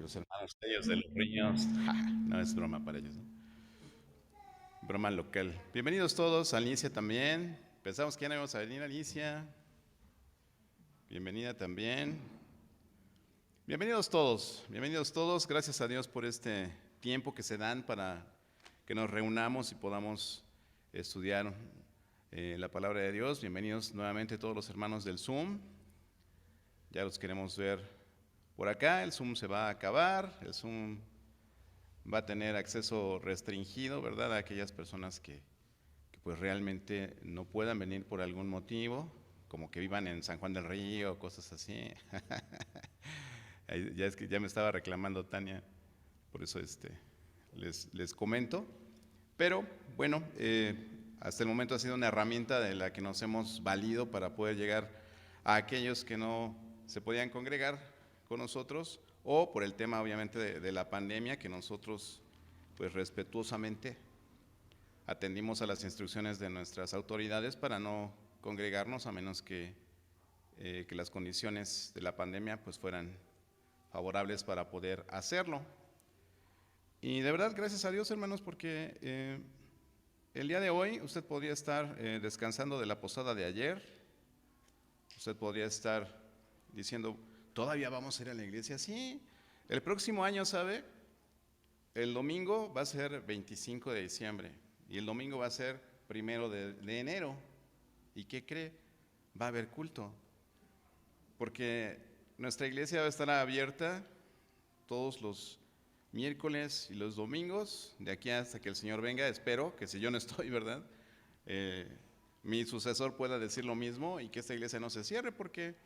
Los hermanos ellos de los ríos. No es broma para ellos, ¿no? Broma local. Bienvenidos todos, Alicia también. Pensamos que ya no íbamos a venir, Alicia. Bienvenida también. Bienvenidos todos. Gracias a Dios por este tiempo que se dan para que nos reunamos y podamos estudiar la palabra de Dios. Bienvenidos nuevamente todos los hermanos del Zoom. Ya los queremos ver por acá. El Zoom se va a acabar. El Zoom va a tener acceso restringido, ¿verdad? A aquellas personas que pues realmente no puedan venir por algún motivo, como que vivan en San Juan del Río, cosas así. Ya es que ya me estaba reclamando Tania, por eso les comento. Pero bueno, hasta el momento ha sido una herramienta de la que nos hemos valido para poder llegar a aquellos que no se podían congregar con nosotros, o por el tema obviamente de la pandemia, que nosotros pues respetuosamente atendimos a las instrucciones de nuestras autoridades para no congregarnos a menos que las condiciones de la pandemia pues fueran favorables para poder hacerlo. Y de verdad, gracias a Dios, hermanos, porque el día de hoy usted podría estar descansando de la posada de ayer, usted podría estar diciendo, ¿todavía vamos a ir a la iglesia? Sí, el próximo año, ¿sabe? El domingo va a ser 25 de diciembre y el domingo va a ser 1 de enero. ¿Y qué cree? Va a haber culto, porque nuestra iglesia va a estar abierta todos los miércoles y los domingos, de aquí hasta que el Señor venga. Espero que si yo no estoy, ¿verdad? Eh, mi sucesor pueda decir lo mismo y que esta iglesia no se cierre, porque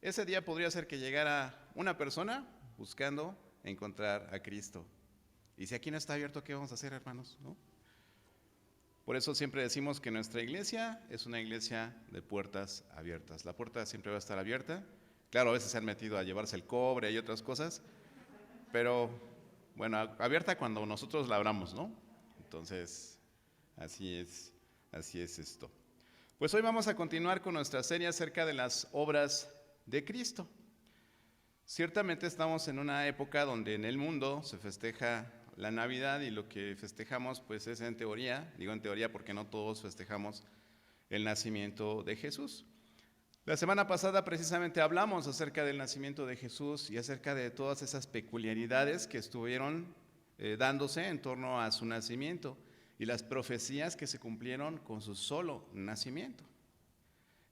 ese día podría ser que llegara una persona buscando encontrar a Cristo. Y si aquí no está abierto, ¿qué vamos a hacer, hermanos? ¿No? Por eso siempre decimos que nuestra iglesia es una iglesia de puertas abiertas. La puerta siempre va a estar abierta. Claro, a veces se han metido a llevarse el cobre y otras cosas, pero bueno, abierta cuando nosotros la abramos, ¿no? Entonces, así es esto. Pues hoy vamos a continuar con nuestra serie acerca de las obras de Cristo. Ciertamente estamos en una época donde en el mundo se festeja la Navidad y lo que festejamos pues es en teoría, digo en teoría porque no todos festejamos el nacimiento de Jesús. La semana pasada precisamente hablamos acerca del nacimiento de Jesús y acerca de todas esas peculiaridades que estuvieron dándose en torno a su nacimiento y las profecías que se cumplieron con su solo nacimiento.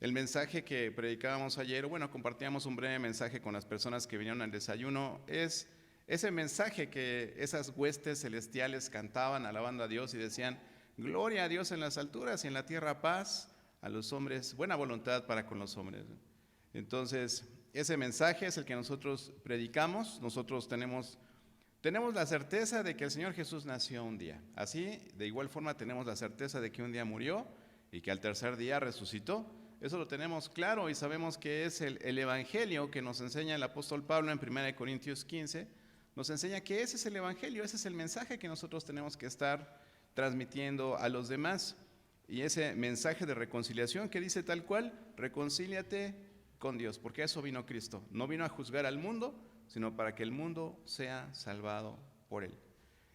El mensaje que predicábamos ayer, bueno, compartíamos un breve mensaje con las personas que vinieron al desayuno, es ese mensaje que esas huestes celestiales cantaban alabando a Dios y decían, gloria a Dios en las alturas y en la tierra paz a los hombres, buena voluntad para con los hombres. Entonces, ese mensaje es el que nosotros predicamos. Nosotros tenemos la certeza de que el Señor Jesús nació un día. Así, de igual forma, tenemos la certeza de que un día murió y que al tercer día resucitó. Eso lo tenemos claro y sabemos que es el Evangelio que nos enseña el apóstol Pablo en 1 Corintios 15. Nos enseña que ese es el Evangelio, ese es el mensaje que nosotros tenemos que estar transmitiendo a los demás. Y ese mensaje de reconciliación que dice tal cual, reconcíliate con Dios, porque a eso vino Cristo. No vino a juzgar al mundo, sino para que el mundo sea salvado por él.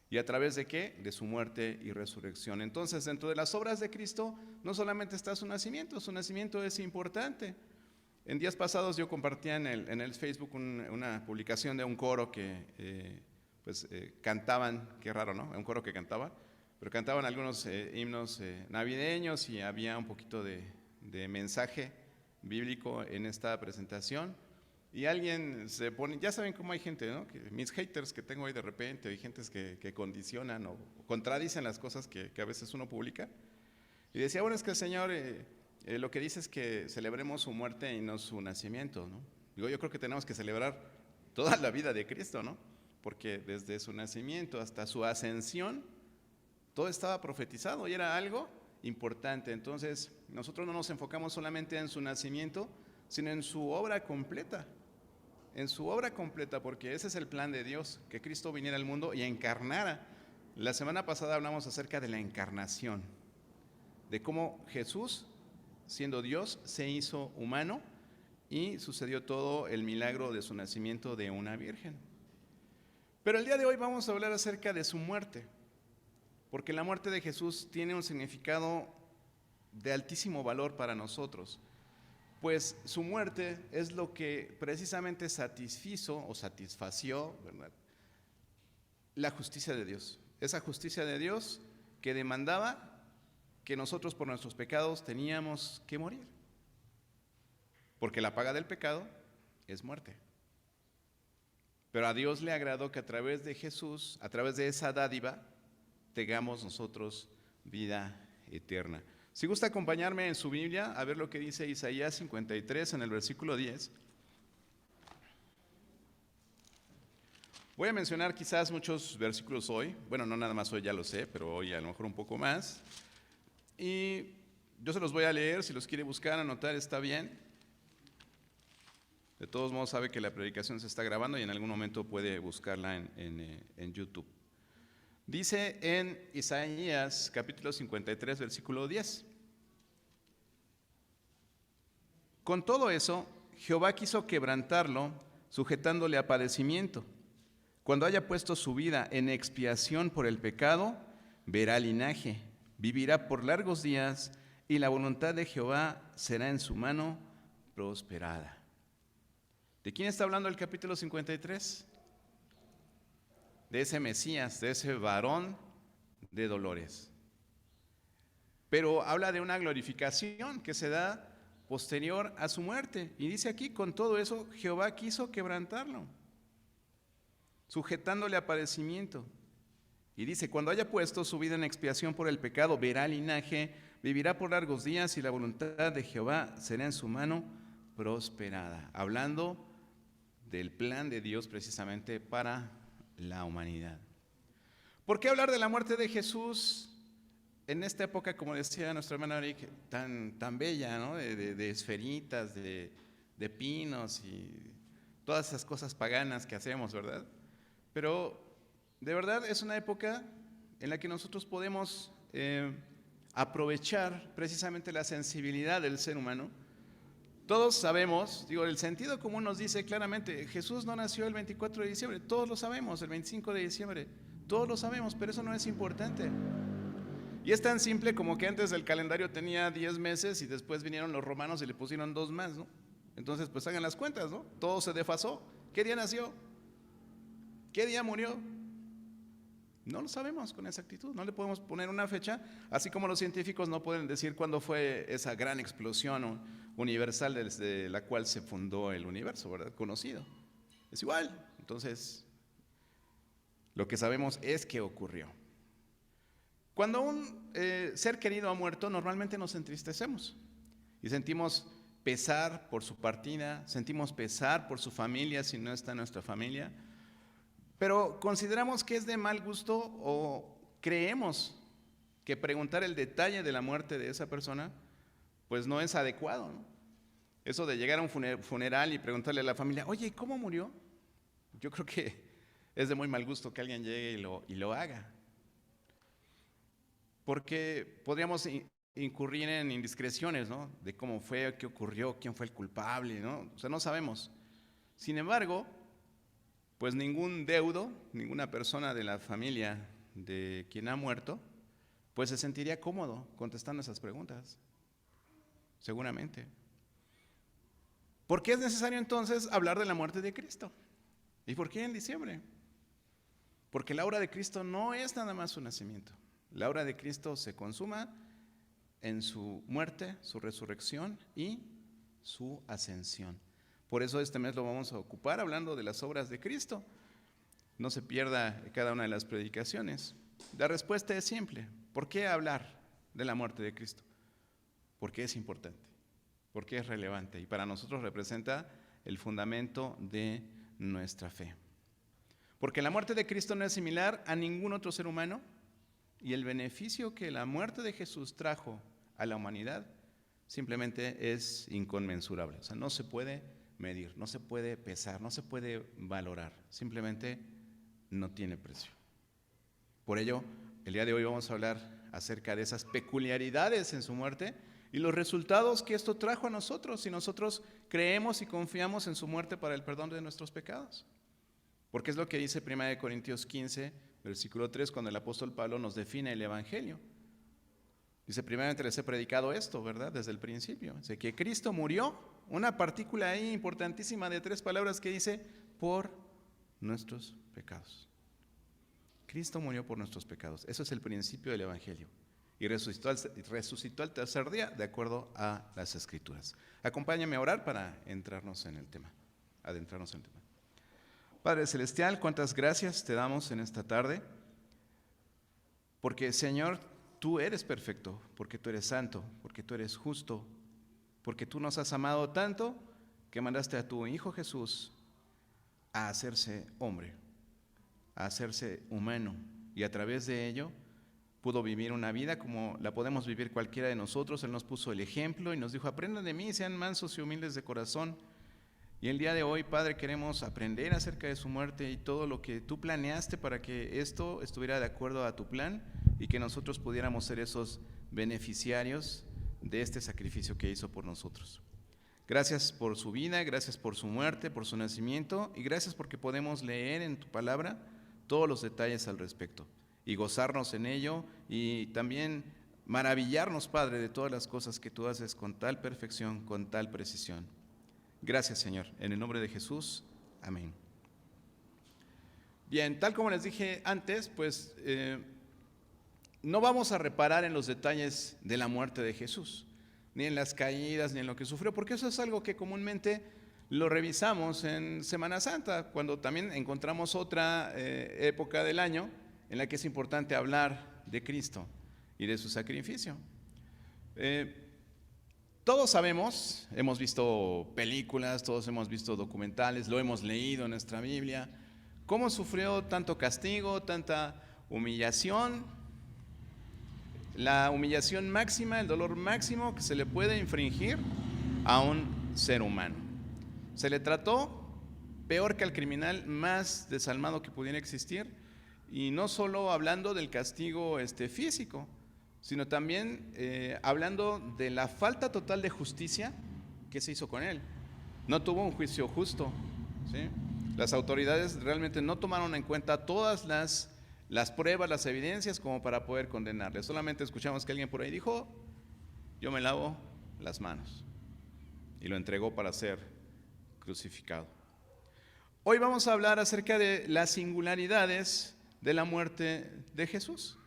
¿Y a través de qué? De su muerte y resurrección. Entonces, dentro de las obras de Cristo, no solamente está su nacimiento es importante. En días pasados yo compartía en el Facebook una publicación de un coro que cantaban, qué raro, ¿no? Un coro que cantaba, pero cantaban algunos himnos navideños y había un poquito de mensaje bíblico en esta presentación. Y alguien se pone, ya saben cómo hay gente, ¿no? Que mis haters que tengo ahí de repente, hay gentes que condicionan o contradicen las cosas que a veces uno publica. Y decía, bueno, es que el Señor lo que dice es que celebremos su muerte y no su nacimiento, ¿no? Digo, yo creo que tenemos que celebrar toda la vida de Cristo, ¿no? Porque desde su nacimiento hasta su ascensión, todo estaba profetizado y era algo importante. Entonces, nosotros no nos enfocamos solamente en su nacimiento, sino en su obra completa. En su obra completa, porque ese es el plan de Dios, que Cristo viniera al mundo y encarnara. La semana pasada hablamos acerca de la encarnación, de cómo Jesús, siendo Dios, se hizo humano y sucedió todo el milagro de su nacimiento de una virgen. Pero el día de hoy vamos a hablar acerca de su muerte, porque la muerte de Jesús tiene un significado de altísimo valor para nosotros, pues su muerte es lo que precisamente satisfació, ¿verdad?, la justicia de Dios. Esa justicia de Dios que demandaba que nosotros por nuestros pecados teníamos que morir, porque la paga del pecado es muerte. Pero a Dios le agradó que a través de Jesús, a través de esa dádiva, tengamos nosotros vida eterna. Si gusta acompañarme en su Biblia a ver lo que dice Isaías 53 en el versículo 10. Voy a mencionar quizás muchos versículos hoy. Bueno, no nada más hoy, ya lo sé, pero hoy a lo mejor un poco más. Y yo se los voy a leer, si los quiere buscar, anotar, está bien. De todos modos sabe que la predicación se está grabando y en algún momento puede buscarla en YouTube. Dice en Isaías capítulo 53, versículo 10. Con todo eso, Jehová quiso quebrantarlo, sujetándole a padecimiento. Cuando haya puesto su vida en expiación por el pecado, verá linaje, vivirá por largos días, y la voluntad de Jehová será en su mano prosperada. ¿De quién está hablando el capítulo 53? De ese Mesías, de ese varón de dolores. Pero habla de una glorificación que se da posterior a su muerte. Y dice aquí, con todo eso, Jehová quiso quebrantarlo, sujetándole a padecimiento. Y dice, cuando haya puesto su vida en expiación por el pecado, verá linaje, vivirá por largos días, y la voluntad de Jehová será en su mano prosperada. Hablando del plan de Dios precisamente para la humanidad. ¿Por qué hablar de la muerte de Jesús en esta época, como decía nuestra hermana Eric, tan bella, ¿no? de esferitas, de pinos y todas esas cosas paganas que hacemos, ¿verdad? Pero de verdad es una época en la que nosotros podemos aprovechar precisamente la sensibilidad del ser humano. Todos sabemos, el sentido común nos dice claramente, Jesús no nació el 24 de diciembre, todos lo sabemos, el 25 de diciembre, todos lo sabemos, pero eso no es importante. Y es tan simple como que antes el calendario tenía 10 meses y después vinieron los romanos y le pusieron 2 más, ¿no? Entonces, pues hagan las cuentas, ¿no? Todo se desfasó. ¿Qué día nació? ¿Qué día murió? No lo sabemos con exactitud, no le podemos poner una fecha, así como los científicos no pueden decir cuándo fue esa gran explosión universal desde la cual se fundó el universo, ¿verdad? Conocido. Es igual. Entonces, lo que sabemos es que ocurrió. Cuando un ser querido ha muerto, normalmente nos entristecemos y sentimos pesar por su partida, sentimos pesar por su familia si no está nuestra familia. Pero consideramos que es de mal gusto o creemos que preguntar el detalle de la muerte de esa persona pues no es adecuado, ¿no? Eso de llegar a un funeral y preguntarle a la familia, oye, ¿cómo murió? Yo creo que es de muy mal gusto que alguien llegue y lo haga. Porque podríamos incurrir en indiscreciones, ¿no? De cómo fue, qué ocurrió, quién fue el culpable, ¿no? O sea, no sabemos. Sin embargo, pues ningún deudo, ninguna persona de la familia de quien ha muerto, pues se sentiría cómodo contestando esas preguntas, seguramente. ¿Por qué es necesario entonces hablar de la muerte de Cristo? ¿Y por qué en diciembre? Porque la obra de Cristo no es nada más su nacimiento. La obra de Cristo se consuma en su muerte, su resurrección y su ascensión. Por eso este mes lo vamos a ocupar hablando de las obras de Cristo. No se pierda cada una de las predicaciones. La respuesta es simple. ¿Por qué hablar de la muerte de Cristo? Porque es importante, porque es relevante y para nosotros representa el fundamento de nuestra fe. Porque la muerte de Cristo no es similar a ningún otro ser humano y el beneficio que la muerte de Jesús trajo a la humanidad simplemente es inconmensurable. O sea, no se puede medir, no se puede pesar, no se puede valorar, simplemente no tiene precio. Por ello, el día de hoy vamos a hablar acerca de esas peculiaridades en su muerte y los resultados que esto trajo a nosotros si nosotros creemos y confiamos en su muerte para el perdón de nuestros pecados. Porque es lo que dice 1 Corintios 15, versículo 3, cuando el apóstol Pablo nos define el evangelio. Dice, primeramente les he predicado esto, ¿verdad? Desde el principio. Dice que Cristo murió, una partícula ahí importantísima de 3 palabras que dice, por nuestros pecados. Cristo murió por nuestros pecados. Eso es el principio del evangelio. Y resucitó al tercer día, de acuerdo a las Escrituras. Acompáñame a orar para adentrarnos en el tema. Padre Celestial, cuántas gracias te damos en esta tarde, porque Señor, tú eres perfecto, porque tú eres santo, porque tú eres justo, porque tú nos has amado tanto que mandaste a tu Hijo Jesús a hacerse hombre, a hacerse humano, y a través de ello pudo vivir una vida como la podemos vivir cualquiera de nosotros. Él nos puso el ejemplo y nos dijo, aprendan de mí, sean mansos y humildes de corazón. Y el día de hoy, Padre, queremos aprender acerca de su muerte y todo lo que tú planeaste para que esto estuviera de acuerdo a tu plan y que nosotros pudiéramos ser esos beneficiarios de este sacrificio que hizo por nosotros. Gracias por su vida, gracias por su muerte, por su nacimiento, y gracias porque podemos leer en tu palabra todos los detalles al respecto y gozarnos en ello, y también maravillarnos, Padre, de todas las cosas que tú haces con tal perfección, con tal precisión. Gracias, Señor. En el nombre de Jesús, amén. Bien, tal como les dije antes, pues no vamos a reparar en los detalles de la muerte de Jesús, ni en las caídas, ni en lo que sufrió, porque eso es algo que comúnmente lo revisamos en Semana Santa, cuando también encontramos otra época del año en la que es importante hablar de Cristo y de su sacrificio. Todos sabemos, hemos visto películas, todos hemos visto documentales, lo hemos leído en nuestra Biblia, cómo sufrió tanto castigo, tanta humillación, la humillación máxima, el dolor máximo que se le puede infringir a un ser humano. Se le trató peor que al criminal más desalmado que pudiera existir, y no solo hablando del castigo físico, sino también hablando de la falta total de justicia que se hizo con él. No tuvo un juicio justo, ¿sí? Las autoridades realmente no tomaron en cuenta todas las pruebas, las evidencias como para poder condenarle. Solamente escuchamos que alguien por ahí dijo, yo me lavo las manos, y lo entregó para ser crucificado. Hoy vamos a hablar acerca de las singularidades de la muerte de Jesús.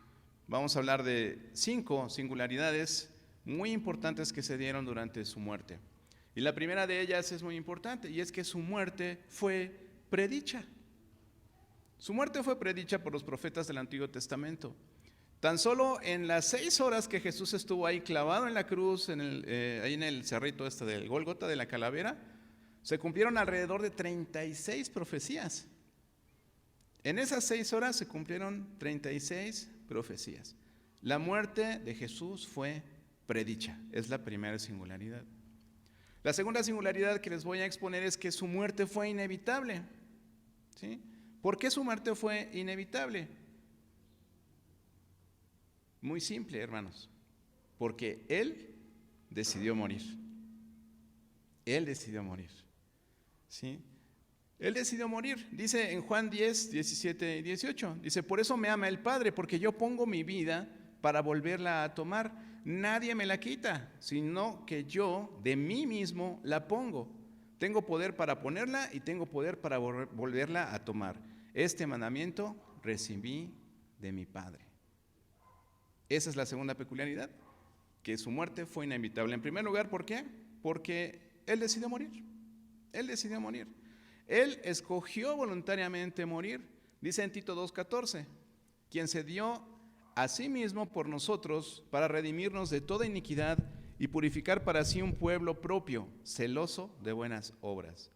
Vamos a hablar de 5 singularidades muy importantes que se dieron durante su muerte. Y la primera de ellas es muy importante, y es que su muerte fue predicha. Su muerte fue predicha por los profetas del Antiguo Testamento. Tan solo en las 6 horas que Jesús estuvo ahí clavado en la cruz, ahí en el cerrito del Gólgota, de la calavera, se cumplieron alrededor de 36 profecías. En esas 6 horas se cumplieron 36 profecías. La muerte de Jesús fue predicha, es la primera singularidad. La segunda singularidad que les voy a exponer es que su muerte fue inevitable. ¿Sí? ¿Por qué su muerte fue inevitable? Muy simple, hermanos. Porque Él decidió morir. Él decidió morir. ¿Sí? Él decidió morir. Dice en Juan 10, 17 y 18. Dice, por eso me ama el Padre, porque yo pongo mi vida para volverla a tomar. Nadie me la quita, sino que yo de mí mismo la pongo. Tengo poder para ponerla y tengo poder para volverla a tomar. Este mandamiento recibí de mi Padre. Esa es la segunda peculiaridad, que su muerte fue inevitable. En primer lugar, ¿por qué? Porque Él decidió morir. Él decidió morir. Él escogió voluntariamente morir. Dice en Tito 2:14, quien se dio a sí mismo por nosotros para redimirnos de toda iniquidad y purificar para sí un pueblo propio, celoso de buenas obras.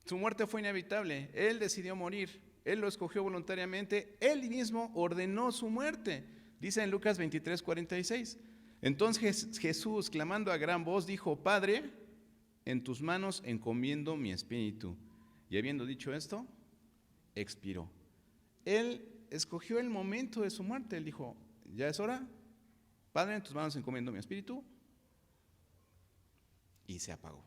Su muerte fue inevitable. Él decidió morir. Él lo escogió voluntariamente. Él mismo ordenó su muerte. Dice en Lucas 23:46. Entonces Jesús, clamando a gran voz, dijo, Padre, en tus manos encomiendo mi espíritu. Y habiendo dicho esto, expiró. Él escogió el momento de su muerte. Él dijo, ya es hora. Padre, en tus manos encomiendo mi espíritu. Y se apagó.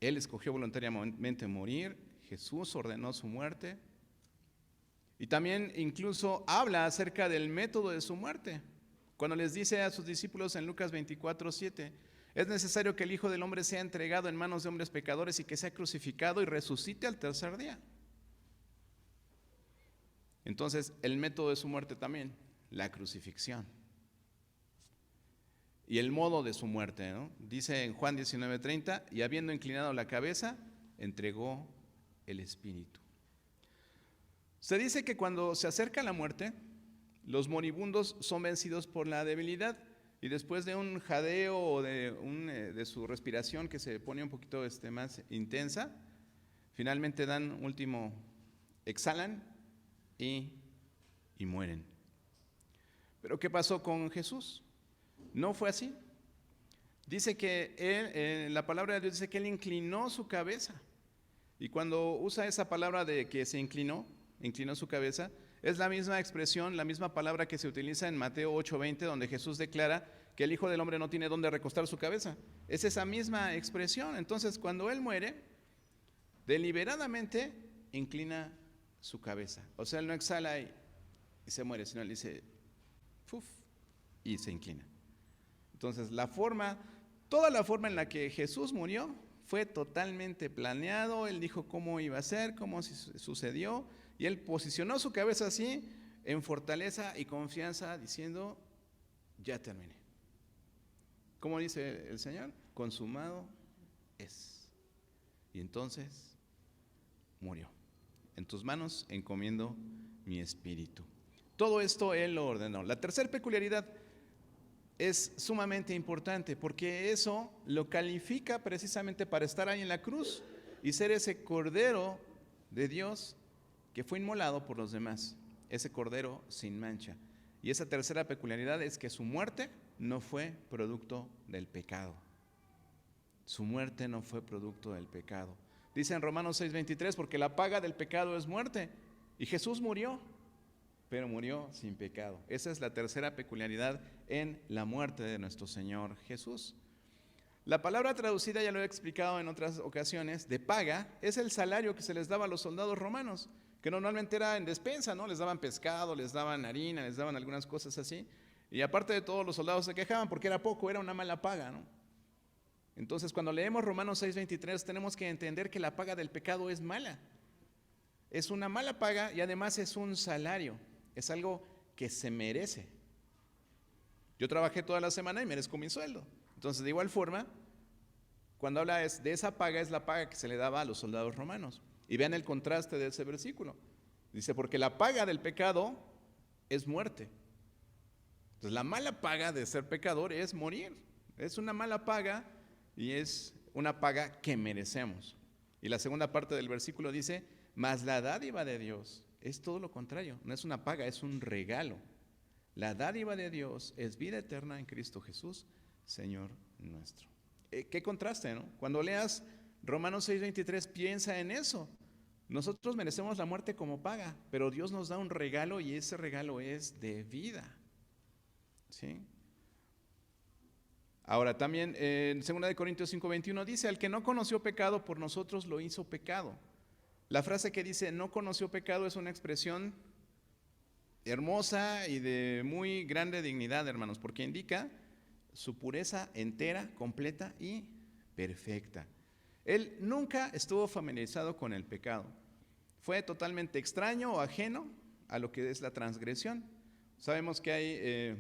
Él escogió voluntariamente morir, Jesús ordenó su muerte y también incluso habla acerca del método de su muerte. Cuando les dice a sus discípulos en Lucas 24:7, es necesario que el Hijo del Hombre sea entregado en manos de hombres pecadores y que sea crucificado y resucite al tercer día. Entonces, el método de su muerte también, la crucifixión. Y el modo de su muerte, ¿no? Dice en Juan 19:30, y habiendo inclinado la cabeza, entregó el espíritu. Se dice que cuando se acerca la muerte, los moribundos son vencidos por la debilidad y después de un jadeo o de su respiración que se pone un poquito más intensa, finalmente dan un último, exhalan y mueren. Pero ¿qué pasó con Jesús? No fue así. Dice que él, la palabra de Dios dice que él inclinó su cabeza. Y cuando usa esa palabra de que se inclinó su cabeza, es la misma expresión, la misma palabra que se utiliza en Mateo 8:20, donde Jesús declara que el Hijo del Hombre no tiene dónde recostar su cabeza. Es esa misma expresión. Entonces, cuando él muere, deliberadamente inclina su cabeza. O sea, él no exhala y se muere, sino él dice, ¡fuf!, y se inclina. Entonces, toda la forma en la que Jesús murió fue totalmente planeado. Él dijo cómo iba a ser, cómo sucedió, y él posicionó su cabeza así, en fortaleza y confianza, diciendo, ya terminé. ¿Cómo dice el Señor? Consumado es. Y entonces murió. En tus manos encomiendo mi espíritu. Todo esto él lo ordenó. La tercera peculiaridad es sumamente importante porque eso lo califica precisamente para estar ahí en la cruz y ser ese cordero de Dios que fue inmolado por los demás, ese cordero sin mancha. Y esa tercera peculiaridad es que su muerte no fue producto del pecado. Su muerte no fue producto del pecado. Dice en Romanos 6:23, porque la paga del pecado es muerte. Y Jesús murió, pero murió sin pecado. Esa es la tercera peculiaridad en la muerte de nuestro Señor Jesús. La palabra traducida, ya lo he explicado en otras ocasiones, de paga, es el salario que se les daba a los soldados romanos, que normalmente era en despensa, ¿no? Les daban pescado, les daban harina, les daban algunas cosas así. Y aparte de todo, los soldados se quejaban porque era poco, era una mala paga, ¿no? Entonces, cuando leemos Romanos 6:23, tenemos que entender que la paga del pecado es mala. Es una mala paga y además es un salario. Es algo que se merece. Yo trabajé toda la semana y merezco mi sueldo. Entonces, de igual forma, cuando habla de esa paga, es la paga que se le daba a los soldados romanos. Y vean el contraste de ese versículo. Dice, porque la paga del pecado es muerte. Entonces, la mala paga de ser pecador es morir. Es una mala paga y es una paga que merecemos. Y la segunda parte del versículo dice, mas la dádiva de Dios es todo lo contrario. No es una paga, es un regalo. La dádiva de Dios es vida eterna en Cristo Jesús, Señor nuestro. Qué contraste, ¿no? Cuando leas Romanos 6:23, piensa en eso. Nosotros merecemos la muerte como paga, pero Dios nos da un regalo y ese regalo es de vida. ¿Sí? Ahora también en 2 Corintios 5:21 dice, al que no conoció pecado por nosotros lo hizo pecado. La frase que dice no conoció pecado es una expresión hermosa y de muy grande dignidad, hermanos, porque indica su pureza entera, completa y perfecta. Él nunca estuvo familiarizado con el pecado. Fue totalmente extraño o ajeno a lo que es la transgresión. Sabemos que hay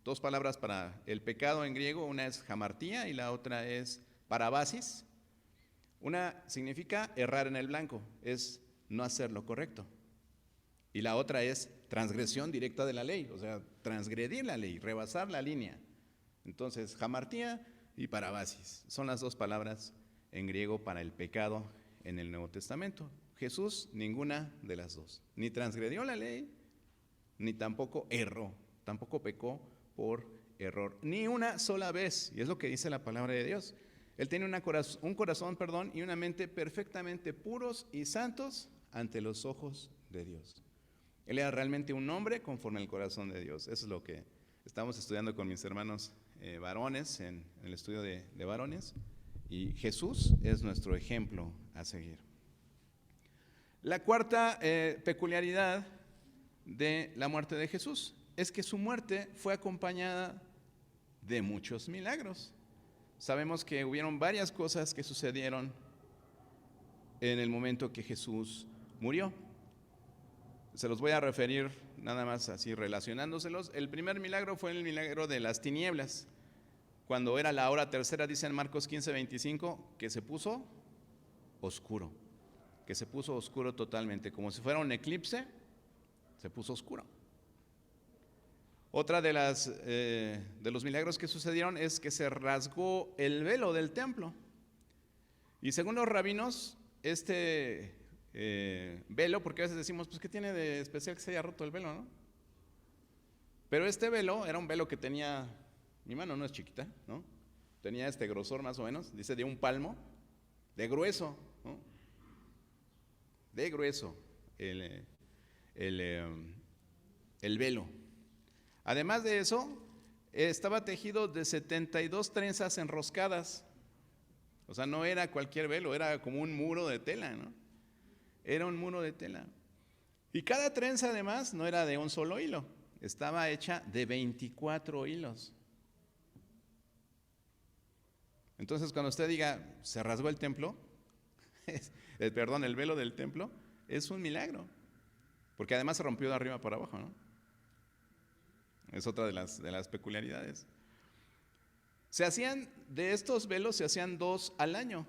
dos palabras para el pecado en griego, una es hamartía y la otra es parabasis. Una significa errar en el blanco, es no hacer lo correcto. Y la otra es transgresión directa de la ley, o sea, transgredir la ley, rebasar la línea. Entonces, hamartía y parabasis son las dos palabras en griego para el pecado en el Nuevo Testamento. Jesús, ninguna de las dos. Ni transgredió la ley, ni tampoco erró, tampoco pecó por error, ni una sola vez. Y es lo que dice la palabra de Dios. Él tiene un corazón y una mente perfectamente puros y santos ante los ojos de Dios. Él era realmente un hombre conforme al corazón de Dios. Eso es lo que estamos estudiando con mis hermanos varones en el estudio de varones. Y Jesús es nuestro ejemplo a seguir. La cuarta peculiaridad de la muerte de Jesús es que su muerte fue acompañada de muchos milagros. Sabemos que hubieron varias cosas que sucedieron en el momento que Jesús murió. Se los voy a referir nada más así relacionándoselos. El primer milagro fue el milagro de las tinieblas. Cuando era la hora tercera, dice en Marcos 15:25, que se puso oscuro. Que se puso oscuro totalmente, como si fuera un eclipse, se puso oscuro. Otra de los milagros que sucedieron es que se rasgó el velo del templo. Y según los rabinos, este velo, porque a veces decimos, pues ¿qué tiene de especial que se haya roto el velo, no? Pero este velo era un velo que tenía, mi mano no es chiquita, ¿no? Tenía este grosor más o menos, dice de un palmo, de grueso, ¿no? De grueso el velo. Además de eso, estaba tejido de 72 trenzas enroscadas. O sea, no era cualquier velo, era como un muro de tela, ¿no? Era un muro de tela. Y cada trenza además no era de un solo hilo, estaba hecha de 24 hilos. Entonces, cuando usted diga, se rasgó el templo, el velo del templo, es un milagro. Porque además se rompió de arriba para abajo, ¿no? Es otra de las peculiaridades. De estos velos se hacían 2 al año.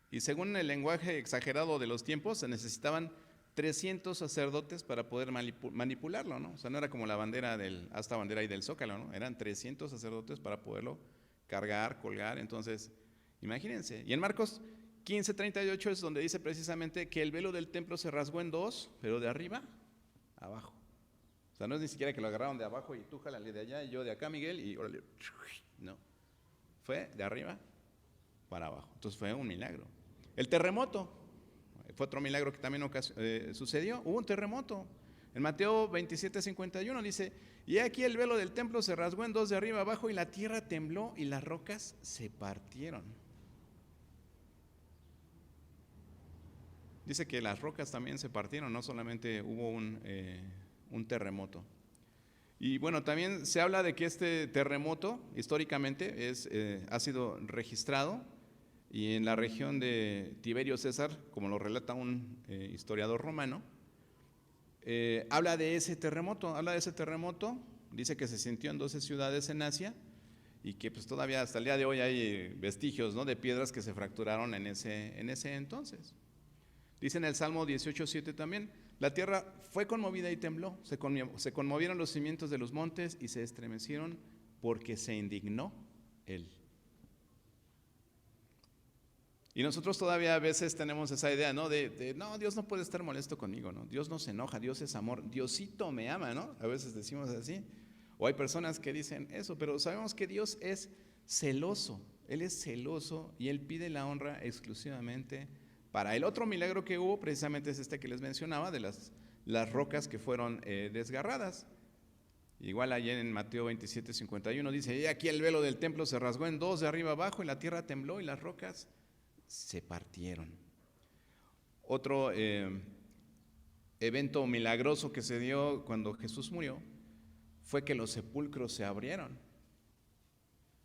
Y según el lenguaje exagerado de los tiempos, se necesitaban 300 sacerdotes para poder manipularlo, ¿no? O sea, no era como la bandera asta bandera y del Zócalo, ¿no? Eran 300 sacerdotes para poderlo cargar, colgar. Entonces, imagínense. Y en Marcos 15:38 es donde dice precisamente que el velo del templo se rasgó en 2, pero de arriba a abajo. O sea, no es ni siquiera que lo agarraron de abajo y tú jálale de allá y yo de acá, Miguel, y órale. No. Fue de arriba para abajo. Entonces fue un milagro. El terremoto fue otro milagro que también sucedió. Hubo un terremoto. En Mateo 27:51 dice, y aquí el velo del templo se rasgó en 2 de arriba abajo y la tierra tembló y las rocas se partieron. Dice que las rocas también se partieron, no solamente hubo un terremoto. Y bueno, también se habla de que este terremoto históricamente ha sido registrado y en la región de Tiberio César, como lo relata un historiador romano, habla de ese terremoto, dice que se sintió en 12 ciudades en Asia y que pues todavía hasta el día de hoy hay vestigios, ¿no?, de piedras que se fracturaron en ese entonces. Dice en el Salmo 18:7 también, la tierra fue conmovida y tembló, se conmovieron los cimientos de los montes y se estremecieron porque se indignó él. Y nosotros todavía a veces tenemos esa idea, ¿no? No, Dios no puede estar molesto conmigo, ¿no? Dios no se enoja, Dios es amor, Diosito me ama, ¿no? A veces decimos así. O hay personas que dicen eso, pero sabemos que Dios es celoso. Él es celoso y Él pide la honra exclusivamente para Él. Otro milagro que hubo precisamente es este que les mencionaba, de las rocas que fueron desgarradas. Igual allí en Mateo 27:51 dice, y aquí el velo del templo se rasgó en 2 de arriba abajo y la tierra tembló y las rocas se partieron. Otro evento milagroso que se dio cuando Jesús murió fue que los sepulcros se abrieron.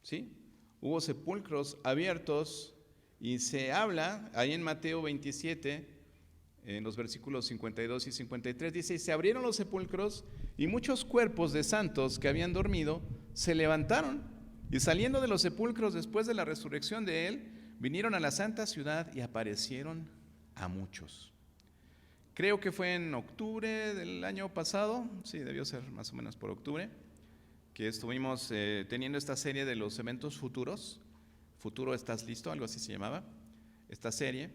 ¿Sí? Hubo sepulcros abiertos y se habla ahí en Mateo 27, en los versículos 52 y 53, dice, y se abrieron los sepulcros y muchos cuerpos de santos que habían dormido se levantaron y saliendo de los sepulcros después de la resurrección de Él, vinieron a la santa ciudad y aparecieron a muchos. Creo que fue en octubre del año pasado, sí, debió ser más o menos por octubre, que estuvimos teniendo esta serie de los eventos futuros. Futuro estás listo, algo así se llamaba, esta serie.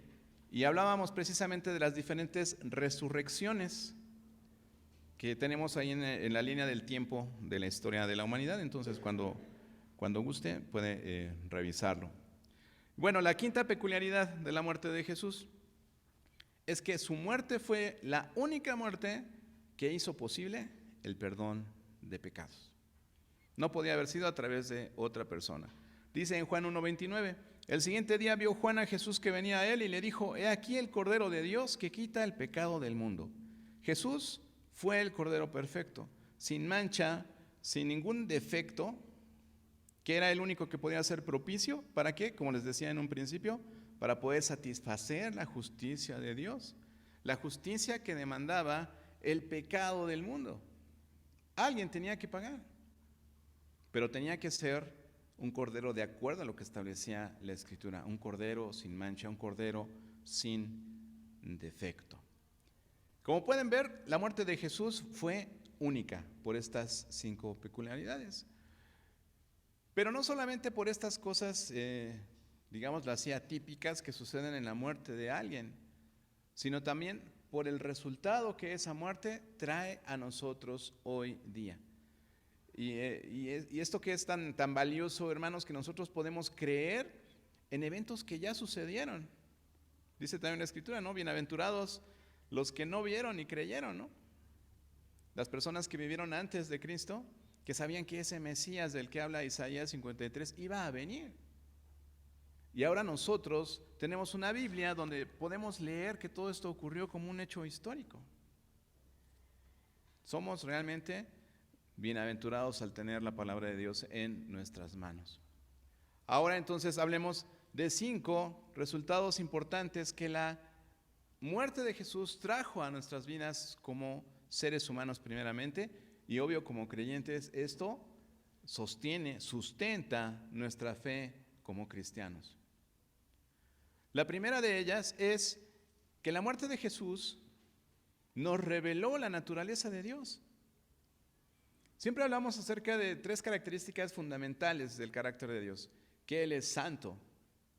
Y hablábamos precisamente de las diferentes resurrecciones que tenemos ahí en la línea del tiempo de la historia de la humanidad. Entonces, cuando guste, puede revisarlo. Bueno, la quinta peculiaridad de la muerte de Jesús es que su muerte fue la única muerte que hizo posible el perdón de pecados. No podía haber sido a través de otra persona. Dice en Juan 1:29, El siguiente día vio Juan a Jesús que venía a él y le dijo: he aquí el Cordero de Dios que quita el pecado del mundo. Jesús fue el Cordero perfecto, sin mancha, sin ningún defecto, que era el único que podía ser propicio. ¿Para qué? Como les decía en un principio, para poder satisfacer la justicia de Dios, la justicia que demandaba el pecado del mundo. Alguien tenía que pagar, pero tenía que ser un cordero de acuerdo a lo que establecía la Escritura, un cordero sin mancha, un cordero sin defecto. Como pueden ver, la muerte de Jesús fue única por estas 5 peculiaridades. Pero no solamente por estas cosas, digámoslo así, atípicas que suceden en la muerte de alguien, sino también por el resultado que esa muerte trae a nosotros hoy día. Y esto que es tan valioso, hermanos, que nosotros podemos creer en eventos que ya sucedieron. Dice también la Escritura, ¿no? Bienaventurados los que no vieron y creyeron, ¿no? Las personas que vivieron antes de Cristo, que sabían que ese Mesías del que habla Isaías 53 iba a venir. Y ahora nosotros tenemos una Biblia donde podemos leer que todo esto ocurrió como un hecho histórico. Somos realmente bienaventurados al tener la palabra de Dios en nuestras manos. Ahora entonces hablemos de 5 resultados importantes que la muerte de Jesús trajo a nuestras vidas como seres humanos primeramente, y obvio como creyentes. Esto sustenta nuestra fe como cristianos. La primera de ellas es que la muerte de Jesús nos reveló la naturaleza de Dios. Siempre hablamos acerca de 3 características fundamentales del carácter de Dios: que Él es santo,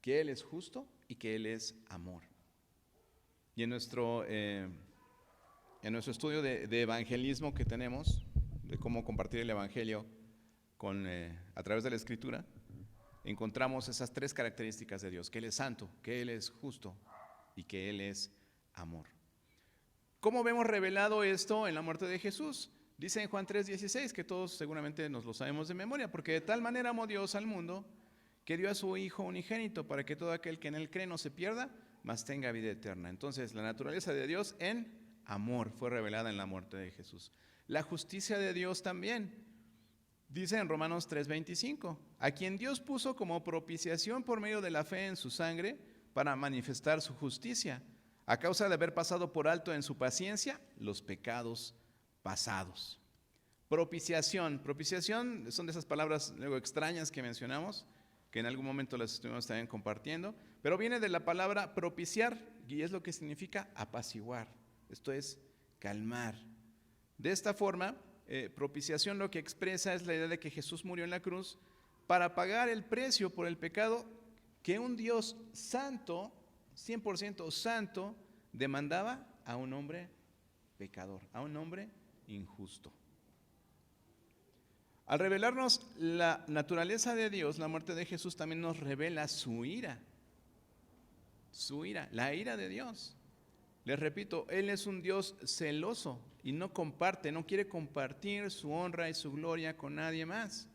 que Él es justo y que Él es amor. Y en nuestro estudio de evangelismo que tenemos, de cómo compartir el evangelio a través de la Escritura, encontramos esas 3 características de Dios: que Él es santo, que Él es justo y que Él es amor. ¿Cómo vemos revelado esto en la muerte de Jesús? Dice en Juan 3:16, que todos seguramente nos lo sabemos de memoria: porque de tal manera amó Dios al mundo, que dio a su Hijo unigénito, para que todo aquel que en Él cree no se pierda, mas tenga vida eterna. Entonces, la naturaleza de Dios en amor fue revelada en la muerte de Jesús. La justicia de Dios también. Dice en Romanos 3:25, a quien Dios puso como propiciación por medio de la fe en su sangre, para manifestar su justicia, a causa de haber pasado por alto en su paciencia los pecados pasados. Propiciación son de esas palabras luego extrañas que mencionamos, que en algún momento las estuvimos también compartiendo, pero viene de la palabra propiciar, y es lo que significa apaciguar, esto es calmar. De esta forma, propiciación lo que expresa es la idea de que Jesús murió en la cruz para pagar el precio por el pecado que un Dios santo, 100% santo, demandaba a un hombre pecador, a un hombre injusto. Al revelarnos la naturaleza de Dios, la muerte de Jesús también nos revela su ira, la ira de Dios. Les repito, Él es un Dios celoso y no quiere compartir su honra y su gloria con nadie más.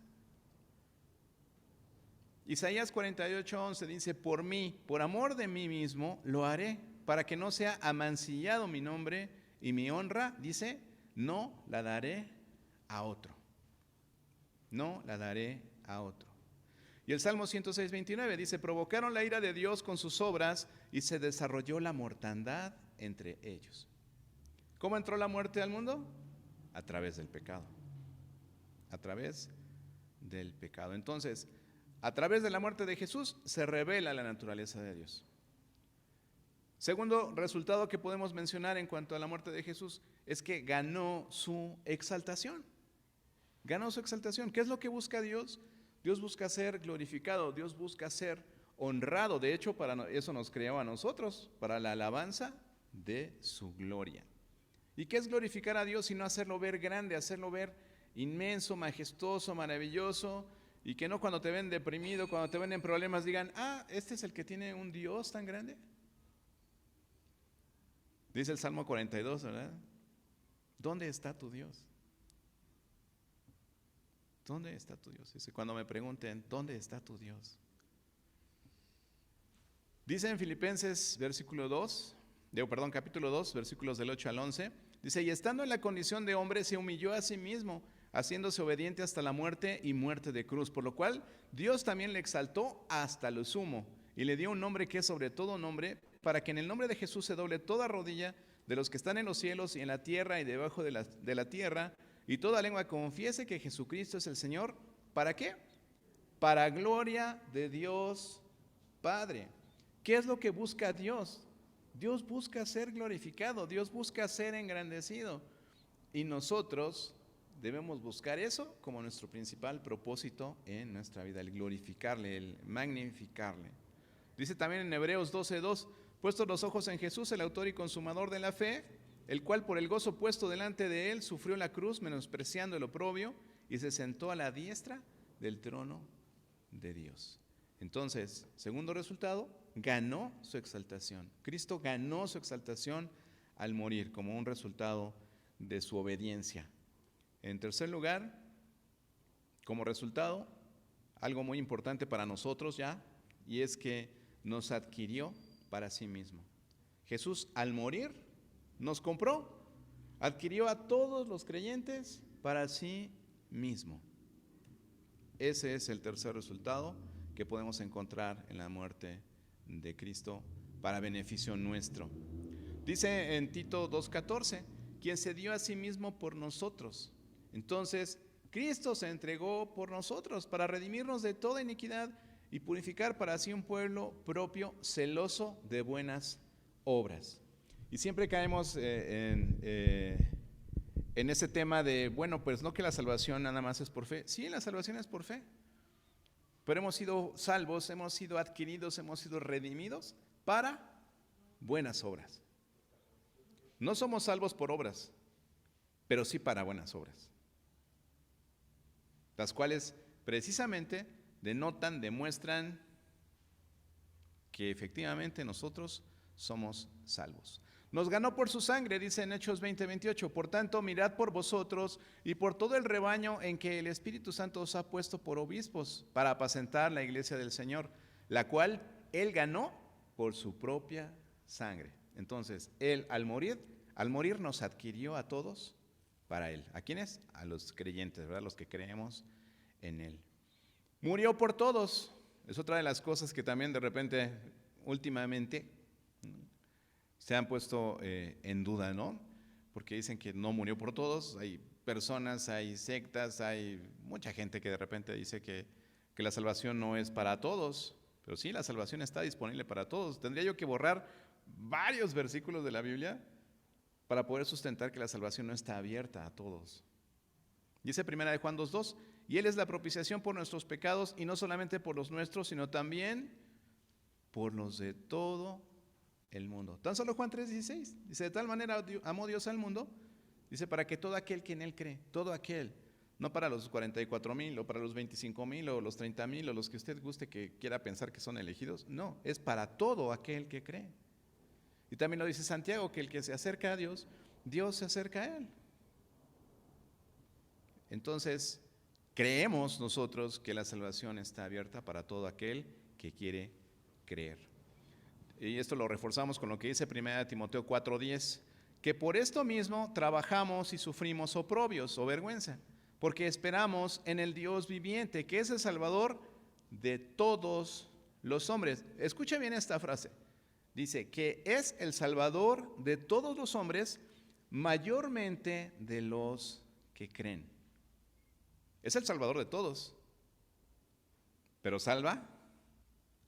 Isaías 48:11 dice: por mí, por amor de mí mismo, lo haré, para que no sea amancillado mi nombre, y mi honra, dice, no la daré a otro. No la daré a otro. Y el Salmo 106:29 dice: provocaron la ira de Dios con sus obras, y se desarrolló la mortandad entre ellos. ¿Cómo entró la muerte al mundo? A través del pecado. A través del pecado. Entonces, a través de la muerte de Jesús se revela la naturaleza de Dios. Segundo resultado que podemos mencionar en cuanto a la muerte de Jesús es que ganó su exaltación. Ganó su exaltación. ¿Qué es lo que busca Dios? Dios busca ser glorificado, Dios busca ser honrado. De hecho, para eso nos creó a nosotros, para la alabanza de su gloria. ¿Y qué es glorificar a Dios sino hacerlo ver grande, hacerlo ver inmenso, majestuoso, maravilloso? Y que no cuando te ven deprimido, cuando te ven en problemas, digan: este es el que tiene un Dios tan grande. Dice el Salmo 42, ¿verdad? ¿Dónde está tu Dios? ¿Dónde está tu Dios? Dice: cuando me pregunten, ¿dónde está tu Dios? Dice en Filipenses capítulo 2, versículos del 8 al 11, dice, y estando en la condición de hombre, se humilló a sí mismo, haciéndose obediente hasta la muerte y muerte de cruz, por lo cual Dios también le exaltó hasta lo sumo, y le dio un nombre que es sobre todo nombre, para que en el nombre de Jesús se doble toda rodilla de los que están en los cielos y en la tierra y debajo de la tierra, y toda lengua confiese que Jesucristo es el Señor. ¿Para qué? Para gloria de Dios Padre. ¿Qué es lo que busca Dios? Dios busca ser glorificado, Dios busca ser engrandecido. Y nosotros debemos buscar eso como nuestro principal propósito en nuestra vida, el glorificarle, el magnificarle. Dice también en Hebreos 12:2, puestos los ojos en Jesús, el autor y consumador de la fe, el cual por el gozo puesto delante de él sufrió la cruz, menospreciando el oprobio, y se sentó a la diestra del trono de Dios. Entonces, segundo resultado, ganó su exaltación. Cristo ganó su exaltación al morir como un resultado de su obediencia. En tercer lugar, como resultado, algo muy importante para nosotros ya, y es que nos adquirió para sí mismo. Jesús al morir nos compró, adquirió a todos los creyentes para sí mismo. Ese es el tercer resultado que podemos encontrar en la muerte de Cristo para beneficio nuestro. Dice en Tito 2:14, quien se dio a sí mismo por nosotros. Entonces, Cristo se entregó por nosotros para redimirnos de toda iniquidad y purificar para sí un pueblo propio, celoso de buenas obras. Y siempre caemos en ese tema de, bueno, pues no que la salvación nada más es por fe. Sí, la salvación es por fe. Pero hemos sido salvos, hemos sido adquiridos, hemos sido redimidos para buenas obras. No somos salvos por obras, pero sí para buenas obras, las cuales precisamente demuestran que efectivamente nosotros somos salvos. Nos ganó por su sangre, dice en Hechos 20:28. Por tanto, mirad por vosotros y por todo el rebaño en que el Espíritu Santo os ha puesto por obispos para apacentar la iglesia del Señor, la cual Él ganó por su propia sangre. Entonces, Él al morir nos adquirió a todos para Él. ¿A quiénes? A los creyentes, ¿verdad? Los que creemos en Él. Murió por todos. Es otra de las cosas que también de repente, últimamente, se han puesto en duda, ¿no? Porque dicen que no murió por todos. Hay personas, hay sectas, hay mucha gente que de repente dice que la salvación no es para todos. Pero sí, la salvación está disponible para todos. Tendría yo que borrar varios versículos de la Biblia para poder sustentar que la salvación no está abierta a todos. Dice 1 Juan 2:2, y Él es la propiciación por nuestros pecados, y no solamente por los nuestros, sino también por los de todo el mundo. Tan solo Juan 3:16, dice, de tal manera amó Dios al mundo, dice, para que todo aquel que en Él cree, todo aquel, no para los 44,000 o para los 25,000 o los 30,000 o los que usted guste que quiera pensar que son elegidos, no, es para todo aquel que cree. Y también lo dice Santiago, que el que se acerca a Dios, Dios se acerca a él. Entonces, creemos nosotros que la salvación está abierta para todo aquel que quiere creer. Y esto lo reforzamos con lo que dice 1 Timoteo 4:10, que por esto mismo trabajamos y sufrimos oprobios o vergüenza, porque esperamos en el Dios viviente, que es el Salvador de todos los hombres. Escucha bien esta frase. Dice que es el Salvador de todos los hombres, mayormente de los que creen. Es el Salvador de todos, pero salva,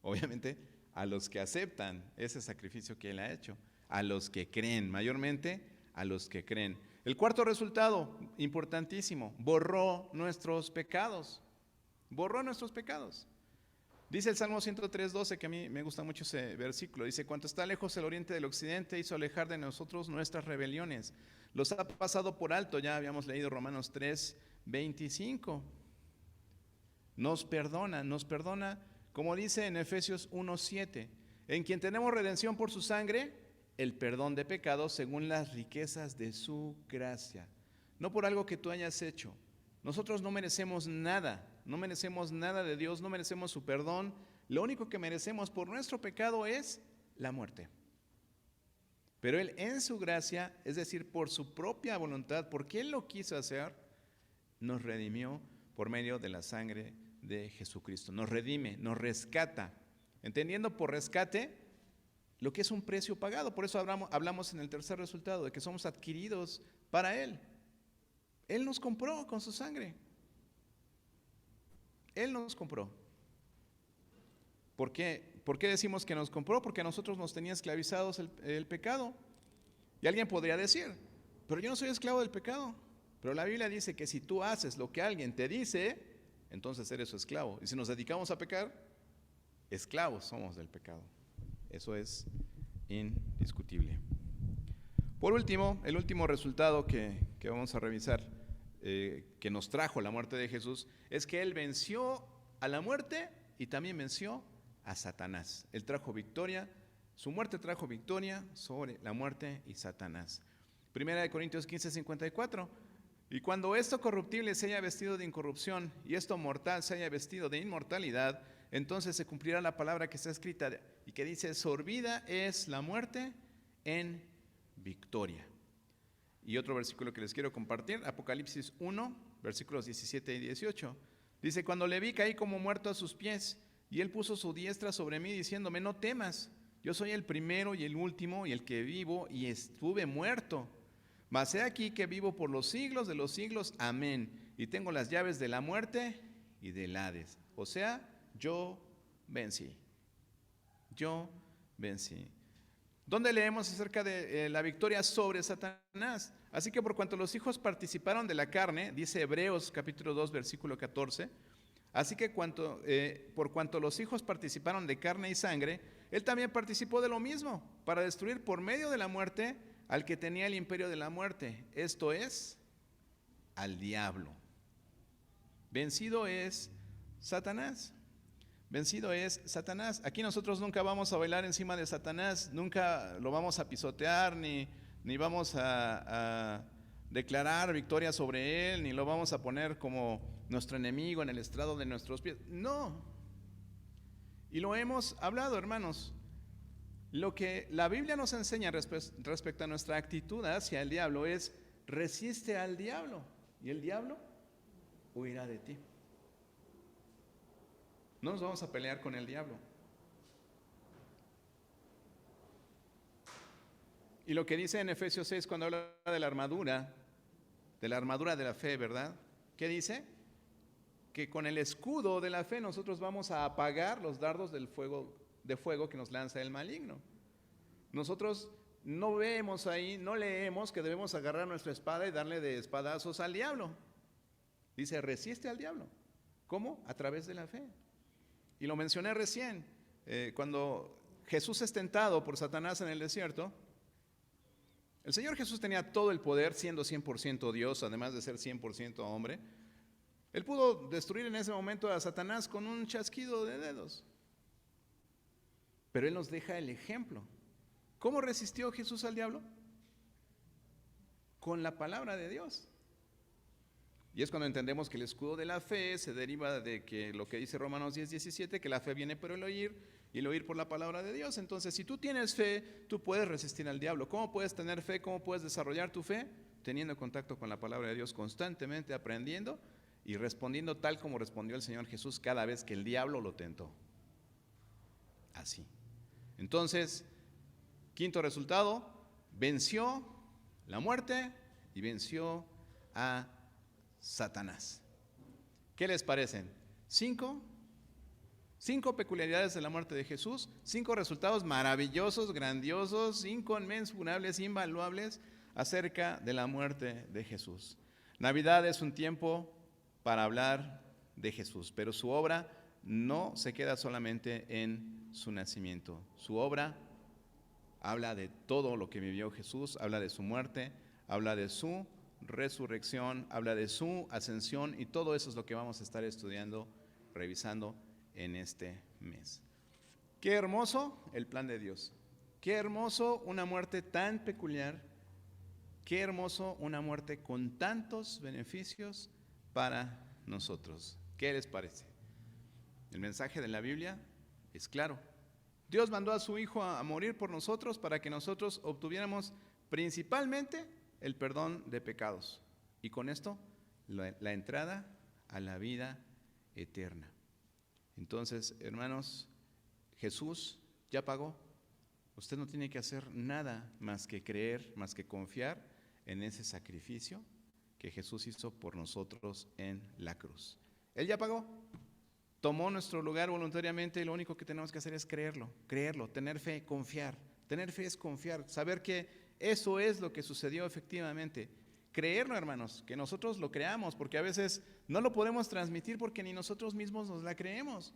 obviamente, a los que aceptan ese sacrificio que Él ha hecho, a los que creen, mayormente a los que creen. El cuarto resultado, importantísimo, borró nuestros pecados. Borró nuestros pecados. Dice el Salmo 103:12, que a mí me gusta mucho ese versículo, dice, cuanto está lejos el oriente del occidente, hizo alejar de nosotros nuestras rebeliones. Los ha pasado por alto, ya habíamos leído Romanos 3:25. Nos perdona, como dice en Efesios 1:7, en quien tenemos redención por su sangre, el perdón de pecados según las riquezas de su gracia. No por algo que tú hayas hecho. Nosotros no merecemos nada de Dios, no merecemos su perdón, Lo único que merecemos por nuestro pecado es la muerte. Pero Él en su gracia, es decir, por su propia voluntad, porque Él lo quiso hacer, nos redimió por medio de la sangre de Jesucristo. Nos redime, nos rescata. Entendiendo por rescate lo que es un precio pagado. Por eso hablamos en el tercer resultado, de que somos adquiridos para Él. Él nos compró con su sangre. Él nos compró. ¿Por qué? ¿Por qué decimos que nos compró? Porque a nosotros nos tenía esclavizados el pecado. Y alguien podría decir, pero yo no soy esclavo del pecado. Pero la Biblia dice que si tú haces lo que alguien te dice, entonces eres su esclavo. Y si nos dedicamos a pecar, esclavos somos del pecado. Eso es indiscutible. Por último, el último resultado que vamos a revisar, que nos trajo la muerte de Jesús, es que Él venció a la muerte y también venció a Satanás. Él trajo victoria, su muerte trajo victoria sobre la muerte y Satanás. Primera de Corintios 15:54. Y cuando esto corruptible se haya vestido de incorrupción y esto mortal se haya vestido de inmortalidad, entonces se cumplirá la palabra que está escrita y que dice, sorbida es la muerte en victoria. Y otro versículo que les quiero compartir, Apocalipsis 1, versículos 17 y 18. Dice, cuando le vi caí como muerto a sus pies, y él puso su diestra sobre mí diciéndome, no temas, yo soy el primero y el último y el que vivo y estuve muerto. Mas he aquí que vivo por los siglos de los siglos, amén. Y tengo las llaves de la muerte y del Hades. O sea, yo vencí. Yo vencí. ¿Dónde leemos acerca de la victoria sobre Satanás? Así que por cuanto los hijos participaron de la carne, dice Hebreos capítulo 2, versículo 14, así que por cuanto los hijos participaron de carne y sangre, Él también participó de lo mismo, para destruir por medio de la muerte al que tenía el imperio de la muerte, esto es, al diablo. Vencido es Satanás. Vencido es Satanás. Aquí nosotros nunca vamos a bailar encima de Satanás, nunca lo vamos a pisotear, ni vamos a declarar victoria sobre él, ni lo vamos a poner como nuestro enemigo en el estrado de nuestros pies. No. Y lo hemos hablado, hermanos. Lo que la Biblia nos enseña respecto a nuestra actitud hacia el diablo es, resiste al diablo y el diablo huirá de ti. No nos vamos a pelear con el diablo. Y lo que dice en Efesios 6 cuando habla de la armadura de la fe, ¿verdad? ¿Qué dice? Que con el escudo de la fe nosotros vamos a apagar los dardos de fuego que nos lanza el maligno. Nosotros no vemos ahí, no leemos que debemos agarrar nuestra espada y darle de espadazos al diablo. Dice, resiste al diablo. ¿Cómo? A través de la fe. Y lo mencioné recién, cuando Jesús es tentado por Satanás en el desierto, el Señor Jesús tenía todo el poder, siendo 100% Dios, además de ser 100% hombre. Él pudo destruir en ese momento a Satanás con un chasquido de dedos. Pero Él nos deja el ejemplo. ¿Cómo resistió Jesús al diablo? Con la palabra de Dios. Y es cuando entendemos que el escudo de la fe se deriva de que lo que dice Romanos 10:17, que la fe viene por el oír y el oír por la palabra de Dios. Entonces, si tú tienes fe, tú puedes resistir al diablo. ¿Cómo puedes tener fe? ¿Cómo puedes desarrollar tu fe? Teniendo contacto con la palabra de Dios constantemente, aprendiendo y respondiendo tal como respondió el Señor Jesús cada vez que el diablo lo tentó. Así. Entonces, quinto resultado, venció la muerte y venció a Satanás. ¿Qué les parecen? Cinco peculiaridades de la muerte de Jesús, 5 resultados maravillosos, grandiosos, inconmensurables, invaluables acerca de la muerte de Jesús. Navidad es un tiempo para hablar de Jesús, pero su obra no se queda solamente en su nacimiento. Su obra habla de todo lo que vivió Jesús, habla de su muerte, habla de su resurrección, habla de su ascensión, y todo eso es lo que vamos a estar estudiando, revisando en este mes. Qué hermoso el plan de Dios. Qué hermoso una muerte tan peculiar. Qué hermoso una muerte con tantos beneficios para nosotros. ¿Qué les parece? El mensaje de la Biblia es claro. Dios mandó a su Hijo a morir por nosotros para que nosotros obtuviéramos principalmente el perdón de pecados. Y con esto, la entrada a la vida eterna. Entonces, hermanos, Jesús ya pagó. Usted no tiene que hacer nada más que creer, más que confiar en ese sacrificio que Jesús hizo por nosotros en la cruz. Él ya pagó. Tomó nuestro lugar voluntariamente y lo único que tenemos que hacer es creerlo, tener fe, confiar. Tener fe es confiar, saber que eso es lo que sucedió efectivamente. Creerlo, hermanos, que nosotros lo creamos, porque a veces no lo podemos transmitir porque ni nosotros mismos nos la creemos.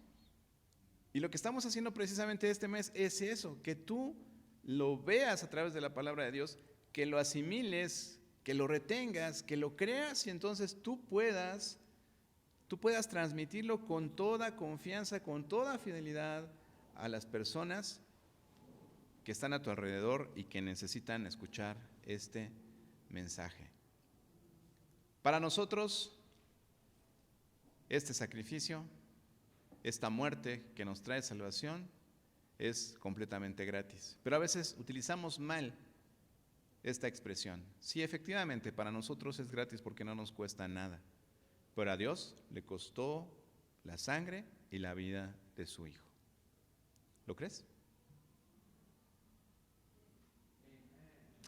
Y lo que estamos haciendo precisamente este mes es eso, que tú lo veas a través de la palabra de Dios, que lo asimiles, que lo retengas, que lo creas y entonces tú puedas transmitirlo con toda confianza, con toda fidelidad a las personas que están a tu alrededor y que necesitan escuchar este mensaje. Para nosotros, este sacrificio, esta muerte que nos trae salvación, es completamente gratis. Pero a veces utilizamos mal esta expresión. Sí, efectivamente, para nosotros es gratis porque no nos cuesta nada. Pero a Dios le costó la sangre y la vida de su Hijo. ¿Lo crees?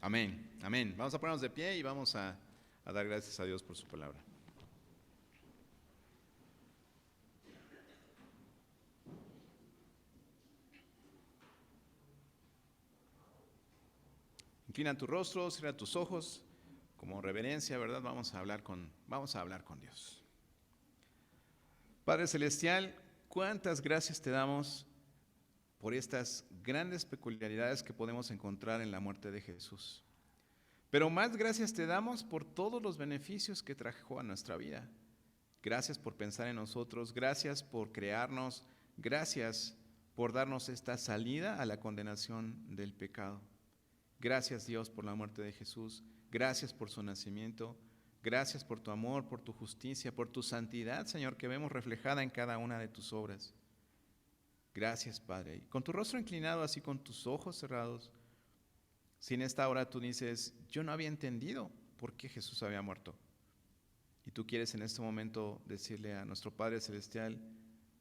Amén, amén. Vamos a ponernos de pie y vamos a dar gracias a Dios por su palabra. Inclina tu rostro, cierra tus ojos, como reverencia, ¿verdad? Vamos a hablar con Dios. Padre Celestial, cuántas gracias te damos por estas grandes peculiaridades que podemos encontrar en la muerte de Jesús. Pero más gracias te damos por todos los beneficios que trajo a nuestra vida. Gracias por pensar en nosotros, gracias por crearnos, gracias por darnos esta salida a la condenación del pecado. Gracias, Dios, por la muerte de Jesús, gracias por su nacimiento, gracias por tu amor, por tu justicia, por tu santidad, Señor, que vemos reflejada en cada una de tus obras. Gracias, Padre. Y con tu rostro inclinado, así con tus ojos cerrados, si en esta hora tú dices, yo no había entendido por qué Jesús había muerto, y tú quieres en este momento decirle a nuestro Padre Celestial,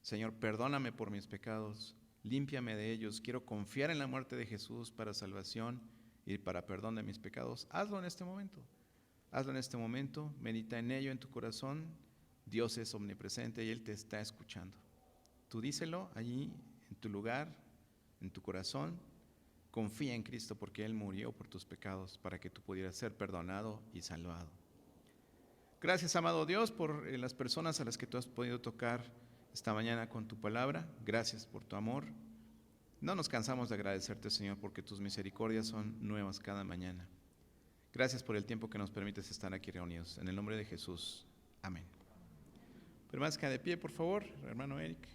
Señor, perdóname por mis pecados, límpiame de ellos, quiero confiar en la muerte de Jesús para salvación y para perdón de mis pecados, hazlo en este momento. Hazlo en este momento, medita en ello en tu corazón. Dios es omnipresente y Él te está escuchando. Tú díselo allí en tu lugar, en tu corazón. Confía en Cristo porque Él murió por tus pecados para que tú pudieras ser perdonado y salvado. Gracias, amado Dios, por las personas a las que tú has podido tocar esta mañana con tu palabra. Gracias por tu amor. No nos cansamos de agradecerte, Señor, porque tus misericordias son nuevas cada mañana. Gracias por el tiempo que nos permites estar aquí reunidos. En el nombre de Jesús. Amén. Permanezca de pie, por favor, hermano Eric.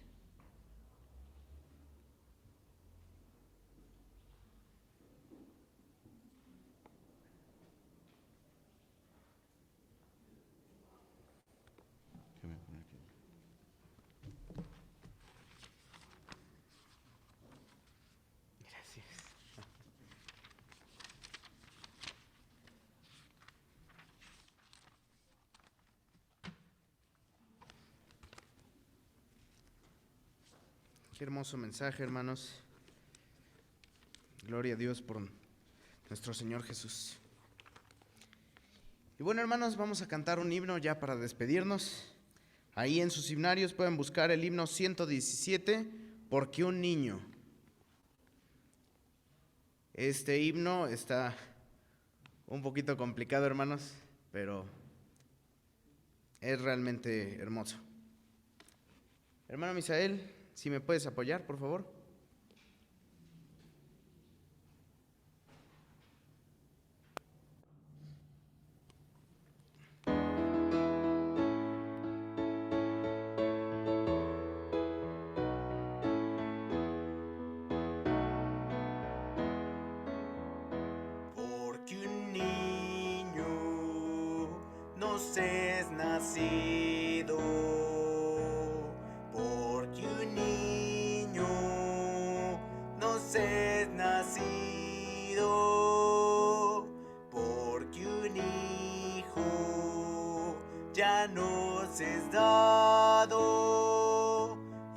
Qué hermoso mensaje, hermanos. Gloria a Dios por nuestro Señor Jesús. Y bueno, hermanos, vamos a cantar un himno ya para despedirnos. Ahí en sus himnarios pueden buscar el himno 117, Porque un niño. Este himno está un poquito complicado, hermanos, pero es realmente hermoso. Hermano Misael, si me puedes apoyar, por favor. Porque un niño nos es nacido, porque un niño ya nos es dado,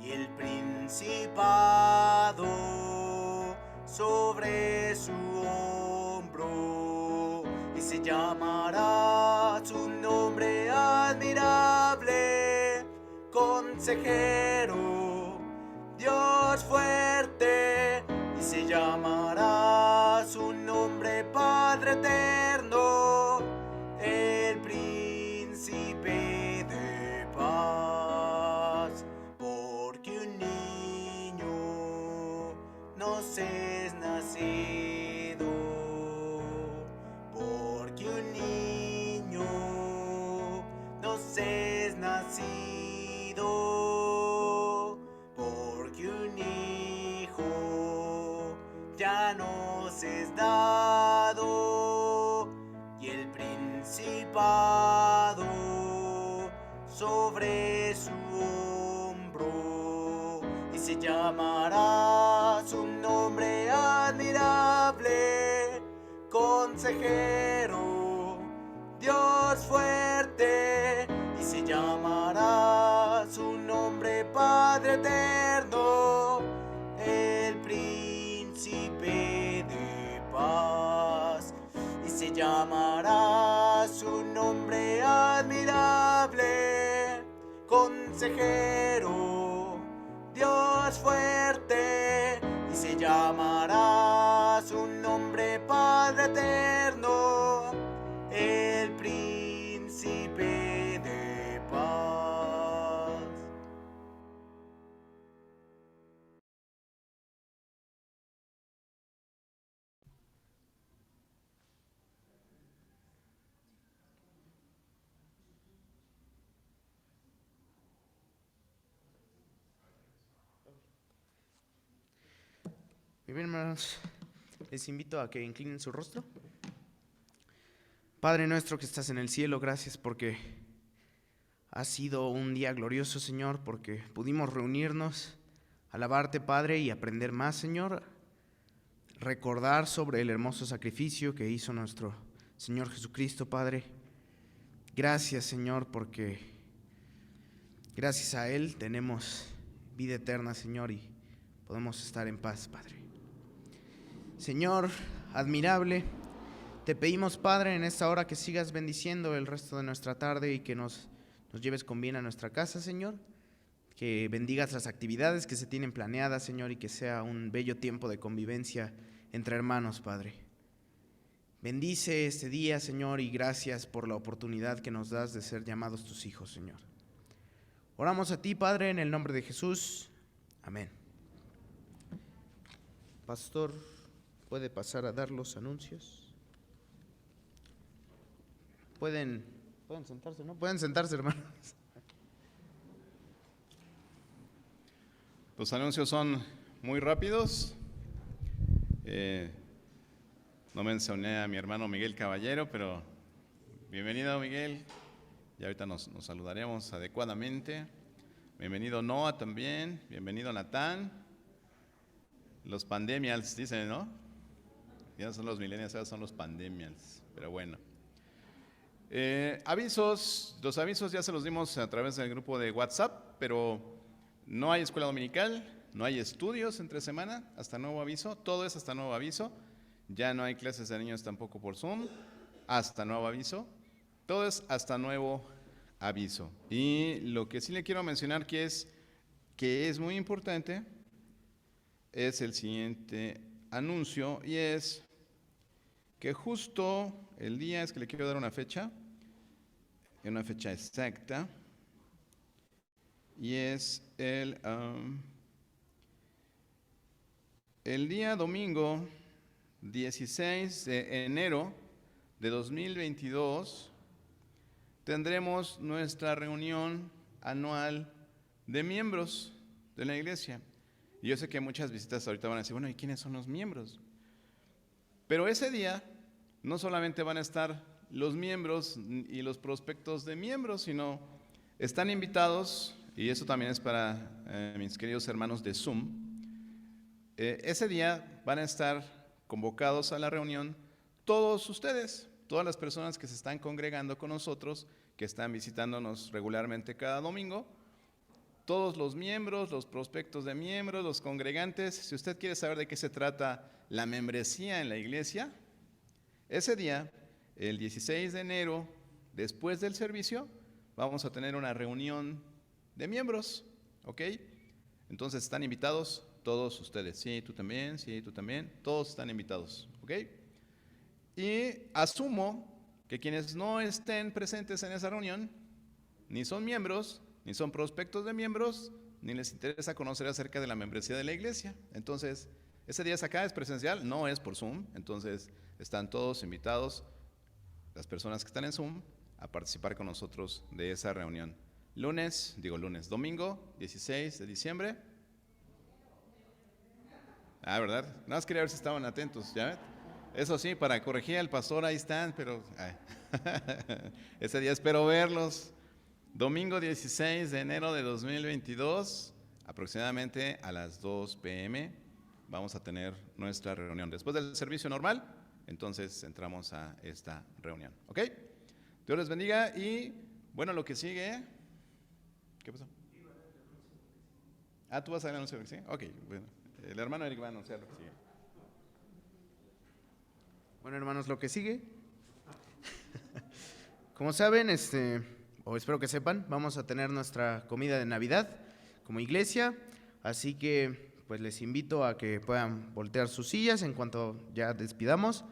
y el principado sobre su hombro, y se llamará su nombre admirable, Consejero, Dios fuerte, y se llamará su nombre Padre eterno, el príncipe de paz. Porque un niño nos es nacido, porque un niño nos es nacido, porque un hijo ya nos es dado, y el principado sobre su hombro, y se llamará su nombre admirable, Consejero, Dios fuerte, y se llamará su nombre Padre eterno, el príncipe de paz, y se llamará su nombre admirable, Consejero, Dios fuerte, y se llamará su nombre Padre eterno, el príncipe de paz. Muy bien, hermanos, les invito a que inclinen su rostro. Padre nuestro que estás en el cielo, gracias porque ha sido un día glorioso, Señor, porque pudimos reunirnos, alabarte, Padre, y aprender más, Señor, recordar sobre el hermoso sacrificio que hizo nuestro Señor Jesucristo, Padre. Gracias, Señor, porque gracias a Él tenemos vida eterna, Señor, y podemos estar en paz, Padre. Señor, admirable, te pedimos, Padre, en esta hora que sigas bendiciendo el resto de nuestra tarde y que nos lleves con bien a nuestra casa, Señor. Que bendigas las actividades que se tienen planeadas, Señor, y que sea un bello tiempo de convivencia entre hermanos, Padre. Bendice este día, Señor, y gracias por la oportunidad que nos das de ser llamados tus hijos, Señor. Oramos a ti, Padre, en el nombre de Jesús. Amén. Pastor, ¿puede pasar a dar los anuncios? Pueden sentarse, ¿no? Pueden sentarse, hermanos. Los anuncios son muy rápidos. No mencioné a mi hermano Miguel Caballero, pero bienvenido, Miguel. Y ahorita nos saludaremos adecuadamente. Bienvenido Noah también. Bienvenido Natán. Los pandemials, dicen, ¿no? Ya no son los millennials, ahora son los pandemials. Pero bueno. Avisos. Los avisos ya se los dimos a través del grupo de WhatsApp, pero no hay escuela dominical, no hay estudios entre semana, hasta nuevo aviso. Todo es hasta nuevo aviso. Ya no hay clases de niños tampoco por Zoom, hasta nuevo aviso. Todo es hasta nuevo aviso. Y lo que sí le quiero mencionar que es muy importante es el siguiente anuncio, y es que justo el día, es que le quiero dar una fecha exacta, y es el día domingo 16 de enero de 2022 tendremos nuestra reunión anual de miembros de la iglesia. Y yo sé que muchas visitas ahorita van a decir, bueno, ¿y quiénes son los miembros? Pero ese día no solamente van a estar los miembros y los prospectos de miembros, sino están invitados, y eso también es para mis queridos hermanos de Zoom. Ese día van a estar convocados a la reunión todos ustedes, todas las personas que se están congregando con nosotros, que están visitándonos regularmente cada domingo, todos los miembros, los prospectos de miembros, los congregantes. Si usted quiere saber de qué se trata la membresía en la iglesia, ese día, el 16 de enero, después del servicio, vamos a tener una reunión de miembros, ¿ok? Entonces están invitados todos ustedes. Sí, tú también, todos están invitados, ¿ok? Y asumo que quienes no estén presentes en esa reunión, ni son miembros, ni son prospectos de miembros, ni les interesa conocer acerca de la membresía de la iglesia. Entonces, ese día es acá, es presencial, no es por Zoom. Entonces, están todos invitados, las personas que están en Zoom, a participar con nosotros de esa reunión. Domingo 16 de diciembre. ¿Verdad? Nada más quería ver si estaban atentos, ¿ya ven? Eso sí, para corregir al pastor, ahí están, pero ese día espero verlos. Domingo 16 de enero de 2022, aproximadamente a las 2 p.m., vamos a tener nuestra reunión. Después del servicio normal, entonces entramos a esta reunión. ¿Ok? Dios les bendiga y, bueno, lo que sigue. ¿Qué pasó? ¿Tú vas a anunciar lo que sigue? Ok, bueno. El hermano Eric va a anunciar lo que sigue. Bueno, hermanos, lo que sigue. Como saben, o espero que sepan, vamos a tener nuestra comida de Navidad como iglesia, así que pues les invito a que puedan voltear sus sillas en cuanto ya despidamos,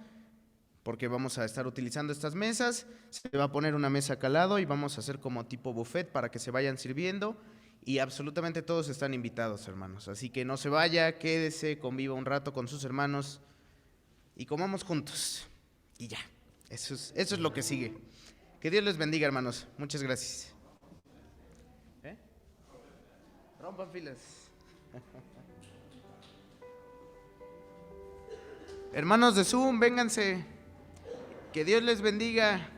porque vamos a estar utilizando estas mesas. Se va a poner una mesa acá al lado y vamos a hacer como tipo buffet para que se vayan sirviendo, y absolutamente todos están invitados, hermanos, así que no se vaya, quédese, conviva un rato con sus hermanos y comamos juntos, y ya, eso es lo que sigue. Que Dios les bendiga, hermanos. Muchas gracias. Rompan filas. Hermanos de Zoom, vénganse. Que Dios les bendiga.